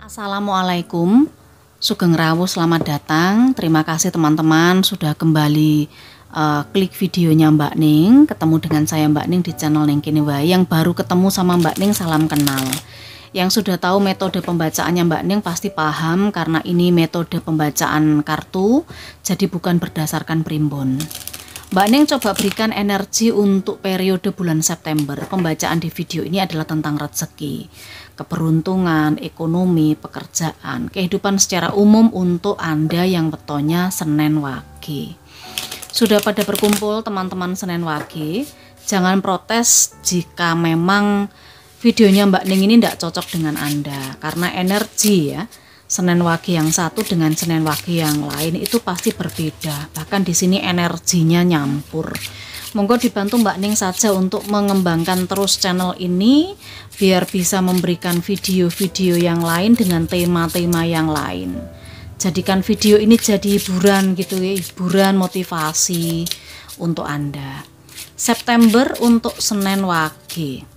Assalamualaikum, Sugeng Rawuh, selamat datang. Terima kasih teman-teman sudah kembali klik videonya Mbak Ning. Ketemu dengan saya Mbak Ning di channel Ning Kene Wae. Yang baru ketemu sama Mbak Ning, salam kenal. Yang sudah tahu metode pembacaannya Mbak Ning pasti paham karena ini metode pembacaan kartu, jadi bukan berdasarkan primbon. Mbak Ning coba berikan energi untuk periode bulan September. Pembacaan di video ini adalah tentang rezeki, keberuntungan, ekonomi, pekerjaan, kehidupan secara umum untuk Anda yang wetonya Senin Wage. Sudah pada berkumpul teman-teman Senin Wage, jangan protes jika memang videonya Mbak Ning ini tidak cocok dengan Anda, karena energi ya Senin Wage yang satu dengan Senin Wage yang lain itu pasti berbeda. Bahkan di sini energinya nyampur. Monggo dibantu Mbak Ning saja untuk mengembangkan terus channel ini biar bisa memberikan video-video yang lain dengan tema-tema yang lain. Jadikan video ini jadi hiburan gitu ya, hiburan motivasi untuk Anda. September untuk Senin Wage.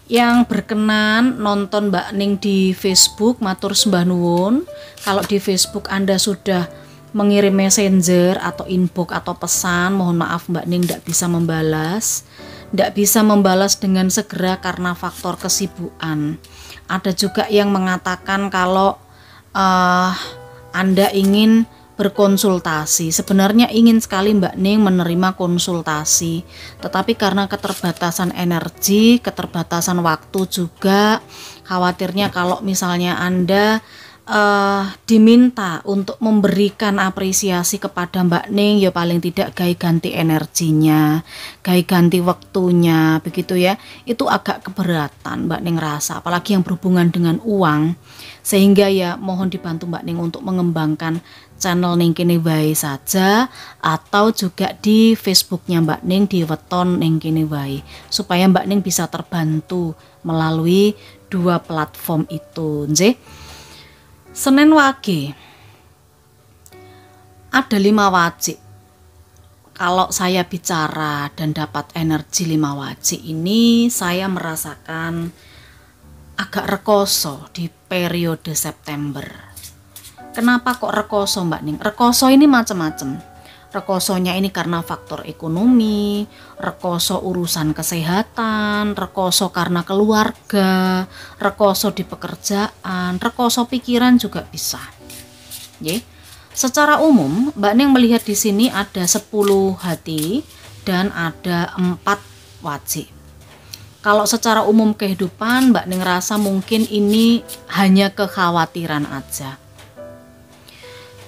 Yang berkenan nonton Mbak Ning di Facebook, matur sembah nuwun. Kalau di Facebook Anda sudah mengirim messenger atau inbox atau pesan, mohon maaf Mbak Ning tidak bisa membalas. Tidak bisa membalas dengan segera karena faktor kesibukan. Ada juga yang mengatakan kalau Anda ingin berkonsultasi. Sebenarnya ingin sekali Mbak Ning menerima konsultasi, tetapi karena keterbatasan energi, keterbatasan waktu juga, khawatirnya kalau misalnya Anda diminta untuk memberikan apresiasi kepada Mbak Ning, ya paling tidak gai ganti energinya, gai ganti waktunya, begitu ya. Itu agak keberatan Mbak Ning rasa, apalagi yang berhubungan dengan uang. Sehingga ya mohon dibantu Mbak Ning untuk mengembangkan channel Ning Kene Wae saja, atau juga di Facebooknya Mbak Ning di Weton Ning Kene Wae, supaya Mbak Ning bisa terbantu melalui dua platform itu. Nggih. Senin Wage ada 5 wajib. Kalau saya bicara dan dapat energi 5 wajib ini, saya merasakan agak rekoso di periode September. Kenapa kok rekoso Mbak Ning? Rekoso ini macam-macam. Rekosonya ini karena faktor ekonomi, rekoso urusan kesehatan, rekoso karena keluarga, rekoso di pekerjaan, rekoso pikiran juga bisa. Ye. Secara umum Mbak Ning melihat di sini ada 10 hati dan ada 4 wajib. Kalau secara umum kehidupan Mbak Ning rasa mungkin ini hanya kekhawatiran aja.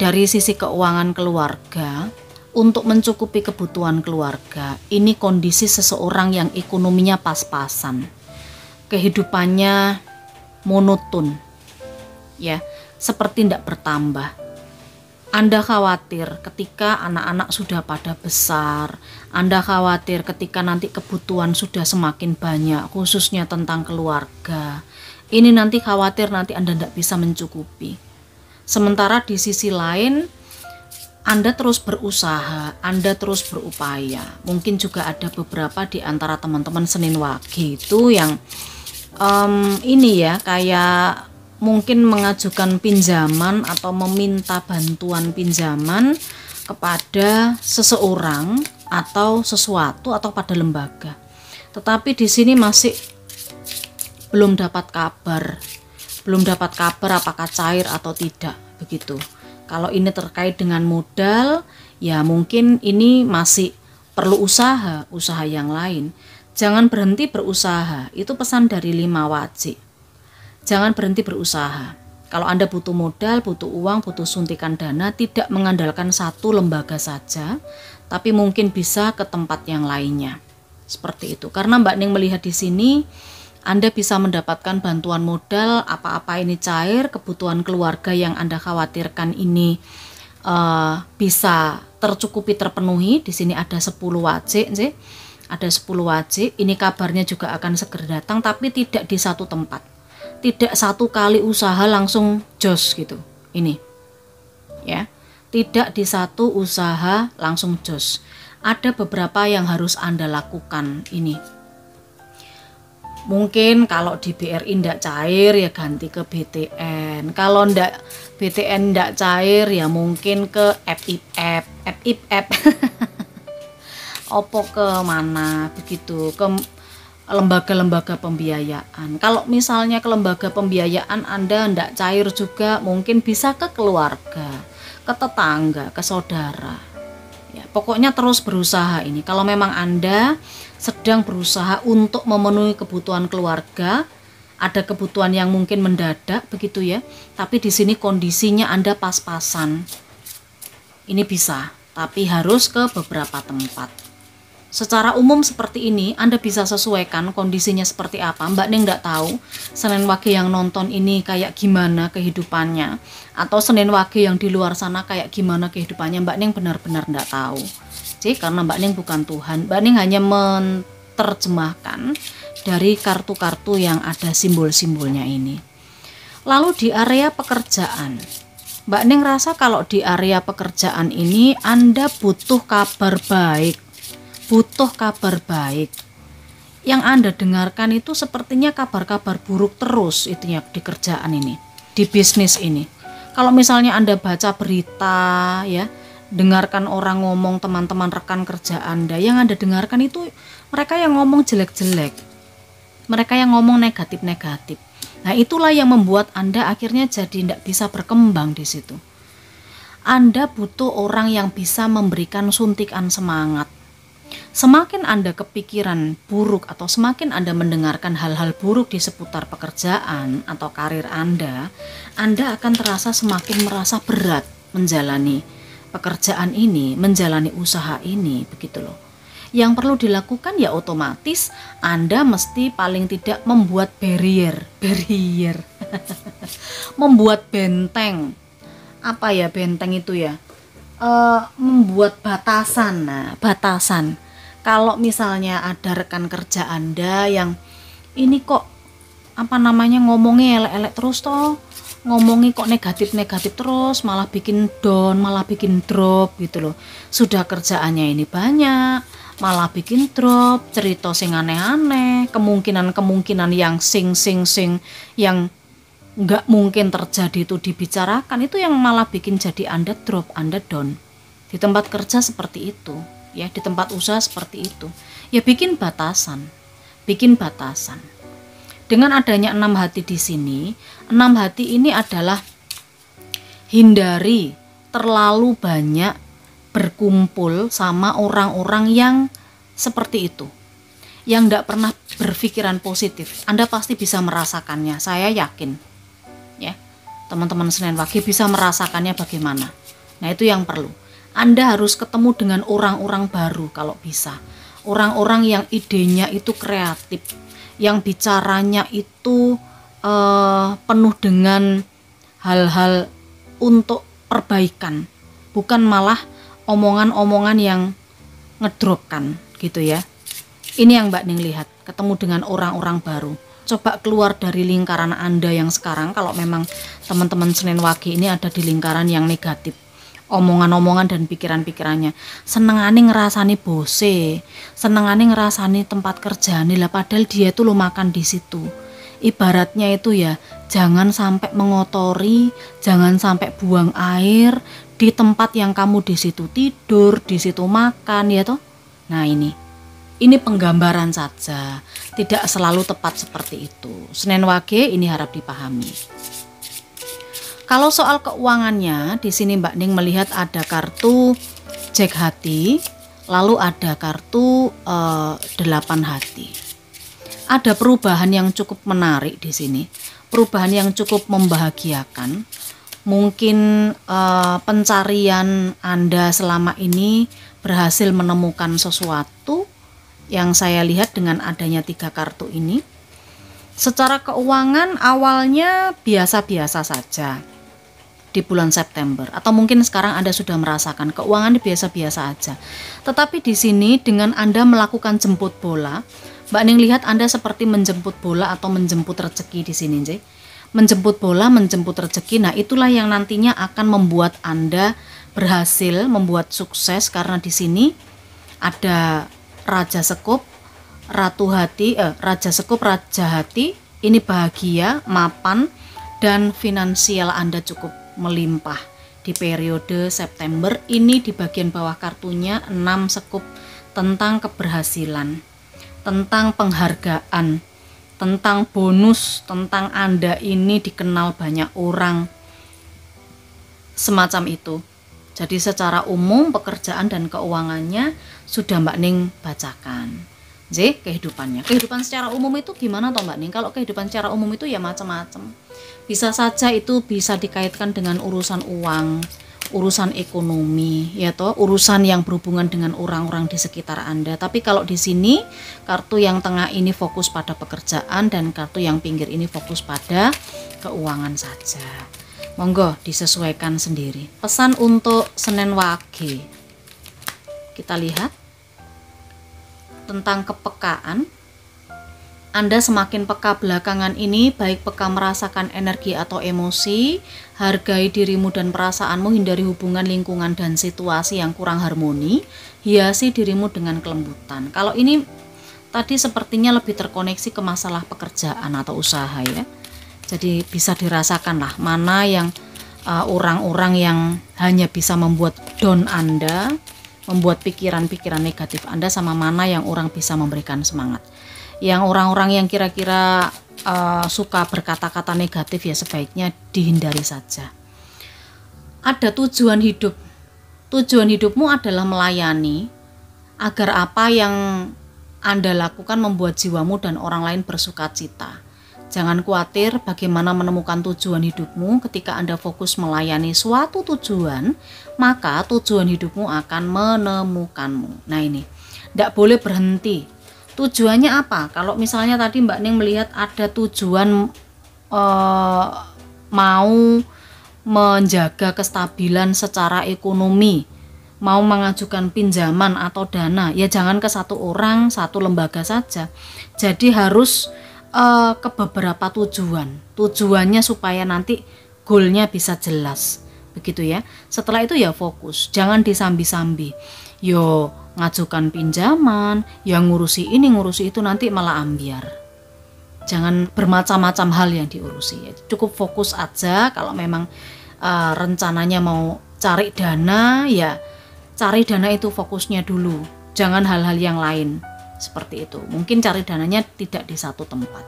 Dari sisi keuangan keluarga, untuk mencukupi kebutuhan keluarga, ini kondisi seseorang yang ekonominya pas-pasan, kehidupannya monoton, ya, seperti tidak bertambah. Anda khawatir ketika anak-anak sudah pada besar, Anda khawatir ketika nanti kebutuhan sudah semakin banyak, khususnya tentang keluarga. Ini nanti khawatir nanti Anda tidak bisa mencukupi. Sementara di sisi lain, Anda terus berusaha, Anda terus berupaya. Mungkin juga ada beberapa di antara teman-teman Senin Wage itu yang ini ya, kayak mungkin mengajukan pinjaman atau meminta bantuan pinjaman kepada seseorang atau sesuatu atau pada lembaga. Tetapi di sini masih belum dapat kabar. Belum dapat kabar apakah cair atau tidak, begitu. Kalau ini terkait dengan modal, ya mungkin ini masih perlu usaha yang lain. Jangan berhenti berusaha, itu pesan dari 5 wajib. Jangan berhenti berusaha. Kalau Anda butuh modal, butuh uang, butuh suntikan dana, tidak mengandalkan satu lembaga saja, tapi mungkin bisa ke tempat yang lainnya. Seperti itu. Karena Mbak Ning melihat di sini, Anda bisa mendapatkan bantuan modal, apa-apa ini cair, kebutuhan keluarga yang Anda khawatirkan ini bisa tercukupi, terpenuhi. Di sini ada 10 wajib, ada 10 wajib. Ini kabarnya juga akan segera datang, tapi tidak di satu tempat. Tidak satu kali usaha langsung jos gitu. Ini, ya, tidak di satu usaha langsung jos. Ada beberapa yang harus Anda lakukan ini. Mungkin kalau di BRI ndak cair ya ganti ke BTN. Kalau ndak BTN ndak cair ya mungkin ke FIF, FIF. Opo ke mana begitu, ke lembaga-lembaga pembiayaan. Kalau misalnya ke lembaga pembiayaan Anda ndak cair juga, mungkin bisa ke keluarga, ke tetangga, ke saudara. Ya, pokoknya terus berusaha ini. Kalau memang Anda sedang berusaha untuk memenuhi kebutuhan keluarga, ada kebutuhan yang mungkin mendadak begitu ya, tapi di sini kondisinya Anda pas-pasan. Ini bisa, tapi harus ke beberapa tempat. Secara umum seperti ini, Anda bisa sesuaikan kondisinya seperti apa. Mbak Ning nggak tahu Senin Wage yang nonton ini kayak gimana kehidupannya, atau Senin Wage yang di luar sana kayak gimana kehidupannya. Mbak Ning benar-benar nggak tahu. Jadi karena Mbak Ning bukan Tuhan, Mbak Ning hanya menerjemahkan dari kartu-kartu yang ada simbol-simbolnya ini. Lalu di area pekerjaan, Mbak Ning rasa kalau di area pekerjaan ini Anda butuh kabar baik. Butuh kabar baik. Yang Anda dengarkan itu sepertinya kabar-kabar buruk terus itu ya di kerjaan ini, di bisnis ini. Kalau misalnya Anda baca berita ya, dengarkan orang ngomong, teman-teman rekan kerja Anda, yang Anda dengarkan itu mereka yang ngomong jelek-jelek. Mereka yang ngomong negatif-negatif. Nah, itulah yang membuat Anda akhirnya jadi tidak bisa berkembang di situ. Anda butuh orang yang bisa memberikan suntikan semangat. Semakin Anda kepikiran buruk atau semakin Anda mendengarkan hal-hal buruk di seputar pekerjaan atau karir Anda akan terasa semakin merasa berat menjalani pekerjaan ini, menjalani usaha ini, begitu loh. Yang perlu dilakukan ya otomatis Anda mesti paling tidak membuat barrier. Membuat benteng. Apa ya benteng itu ya? Membuat batasan. Nah, batasan. Kalau misalnya ada rekan kerja Anda yang ini kok ngomongnya elek-elek terus toh, ngomongnya kok negatif-negatif terus, malah bikin down, malah bikin drop gitu loh. Sudah kerjaannya ini banyak, malah bikin drop, cerita sing aneh-aneh, kemungkinan yang sing yang nggak mungkin terjadi itu dibicarakan, itu yang malah bikin jadi Anda drop, Anda down. Di tempat kerja seperti itu ya, di tempat usaha seperti itu ya, bikin batasan. Dengan adanya 6 hati di sini, 6 hati ini adalah hindari terlalu banyak berkumpul sama orang-orang yang seperti itu, yang tidak pernah berpikiran positif. Anda pasti bisa merasakannya, saya yakin ya. Teman-teman Senin Wage bisa merasakannya bagaimana. Nah, itu yang perlu. Anda harus ketemu dengan orang-orang baru kalau bisa. Orang-orang yang idenya itu kreatif, yang bicaranya itu penuh dengan hal-hal untuk perbaikan, bukan malah omongan-omongan yang ngedropkan gitu ya. Ini yang Mbak Ning lihat, ketemu dengan orang-orang baru. Coba keluar dari lingkaran Anda yang sekarang, kalau memang teman-teman Senin Wage ini ada di lingkaran yang negatif. Omongan-omongan dan pikiran-pikirannya, senengane ngerasani bose, senengane ngerasani tempat kerjaan lah, padahal dia itu lo makan di situ. Ibaratnya itu ya, jangan sampai mengotori, jangan sampai buang air di tempat yang kamu di situ tidur, di situ makan ya toh. Nah, ini penggambaran saja, tidak selalu tepat seperti itu. Senin Wage ini harap dipahami. Kalau soal keuangannya, di sini Mbak Ning melihat ada kartu Jack hati, lalu ada kartu 8 hati. Ada perubahan yang cukup menarik di sini, perubahan yang cukup membahagiakan. Mungkin pencarian Anda selama ini berhasil menemukan sesuatu yang saya lihat dengan adanya 3 kartu ini. Secara keuangan awalnya biasa-biasa saja di bulan September, atau mungkin sekarang Anda sudah merasakan keuangan biasa-biasa aja. Tetapi di sini dengan Anda melakukan jemput bola, Mbak Ning lihat Anda seperti menjemput bola atau menjemput rezeki di sini, J. Menjemput bola, menjemput rezeki. Nah, itulah yang nantinya akan membuat Anda berhasil, membuat sukses, karena di sini ada Raja Sekop, Raja Sekup, Raja Hati, ini bahagia, mapan, dan finansial Anda cukup melimpah. Di periode September ini di bagian bawah kartunya 6 Sekup, tentang keberhasilan, tentang penghargaan, tentang bonus, tentang Anda ini dikenal banyak orang, semacam itu. Jadi secara umum pekerjaan dan keuangannya sudah Mbak Ning bacakan. Kehidupannya. Kehidupan secara umum itu gimana toh Mbak Ning? Kalau kehidupan secara umum itu ya macam-macam. Bisa saja itu bisa dikaitkan dengan urusan uang, urusan ekonomi, ya toh, urusan yang berhubungan dengan orang-orang di sekitar Anda. Tapi kalau di sini kartu yang tengah ini fokus pada pekerjaan dan kartu yang pinggir ini fokus pada keuangan saja. Monggo disesuaikan sendiri. Pesan untuk Senin Wage. Kita lihat tentang kepekaan. Anda semakin peka belakangan ini, baik peka merasakan energi atau emosi, hargai dirimu dan perasaanmu, hindari hubungan, lingkungan, dan situasi yang kurang harmoni, hiasi dirimu dengan kelembutan. Kalau ini tadi sepertinya lebih terkoneksi ke masalah pekerjaan atau usaha ya. Jadi bisa dirasakan lah mana yang orang-orang yang hanya bisa membuat down Anda, membuat pikiran-pikiran negatif Anda, sama mana yang orang bisa memberikan semangat. Yang orang-orang yang kira-kira suka berkata-kata negatif ya sebaiknya dihindari saja. Ada tujuan hidup. Tujuan hidupmu adalah melayani agar apa yang Anda lakukan membuat jiwamu dan orang lain bersuka cita. Jangan khawatir bagaimana menemukan tujuan hidupmu. Ketika Anda fokus melayani suatu tujuan, maka tujuan hidupmu akan menemukanmu. Nah ini, tidak boleh berhenti. Tujuannya apa? Kalau misalnya tadi Mbak Ning melihat ada tujuan mau menjaga kestabilan secara ekonomi, mau mengajukan pinjaman atau dana, ya jangan ke satu orang, satu lembaga saja. Jadi harus ke beberapa tujuan. Tujuannya supaya nanti goalnya bisa jelas. Begitu ya. Setelah itu ya fokus, jangan disambi-sambi. Yo ngajukan pinjaman, yang ngurusi ini ngurusi itu, nanti malah ambiar. Jangan bermacam-macam hal yang diurusi. Cukup fokus aja. Kalau memang rencananya mau cari dana, ya cari dana itu fokusnya dulu. Jangan hal-hal yang lain. Seperti itu. Mungkin cari dananya tidak di satu tempat.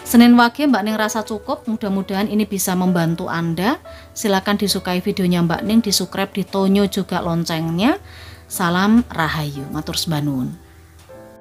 Senin Wage Mbak Ning rasa cukup. Mudah-mudahan ini bisa membantu Anda. Silakan disukai videonya Mbak Ning, di subscribe, ditonyo juga loncengnya. Salam Rahayu, matur sembah nuwun.